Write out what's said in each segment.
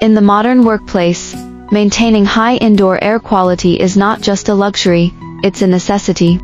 In the modern workplace, maintaining high indoor air quality is not just a luxury, it's a necessity.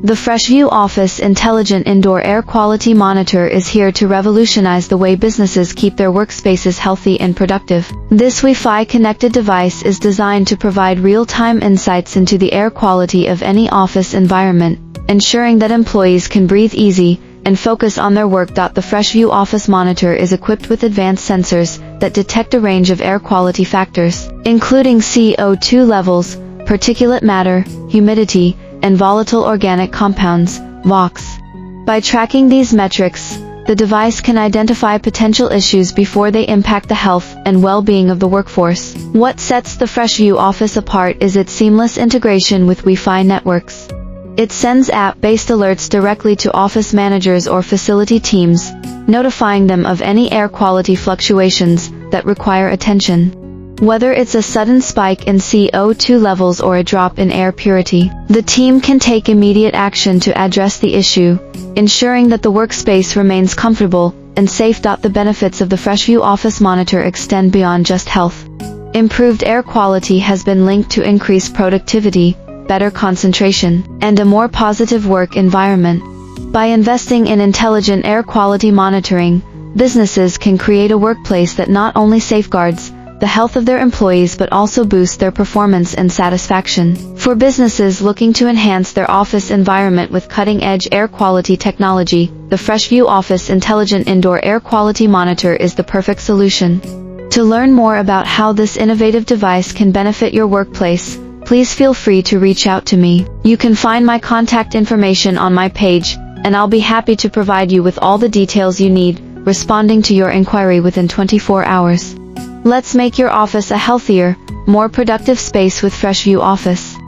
The FreshView Office Intelligent Indoor Air Quality Monitor is here to revolutionize the way businesses keep their workspaces healthy and productive. This Wi-Fi connected device is designed to provide real-time insights into the air quality of any office environment, ensuring that employees can breathe easy and focus on their work. The FreshView Office Monitor is equipped with advanced sensors that detect a range of air quality factors, including CO2 levels, particulate matter, humidity, and volatile organic compounds, VOCs. By tracking these metrics, the device can identify potential issues before they impact the health and well-being of the workforce. What sets the FreshView Office apart is its seamless integration with Wi-Fi networks. It sends app-based alerts directly to office managers or facility teams, notifying them of any air quality fluctuations that require attention. Whether it's a sudden spike in CO2 levels or a drop in air purity, the team can take immediate action to address the issue, ensuring that the workspace remains comfortable and safe. The benefits of the FreshView Office Monitor extend beyond just health. Improved air quality has been linked to increased productivity, better concentration, and a more positive work environment. By investing in intelligent air quality monitoring, businesses can create a workplace that not only safeguards the health of their employees but also boosts their performance and satisfaction. For businesses looking to enhance their office environment with cutting-edge air quality technology, the FreshView Office Intelligent Indoor Air Quality Monitor is the perfect solution. To learn more about how this innovative device can benefit your workplace, please feel free to reach out to me. You can find my contact information on my page, and I'll be happy to provide you with all the details you need, responding to your inquiry within 24 hours. Let's make your office a healthier, more productive space with FreshView Office.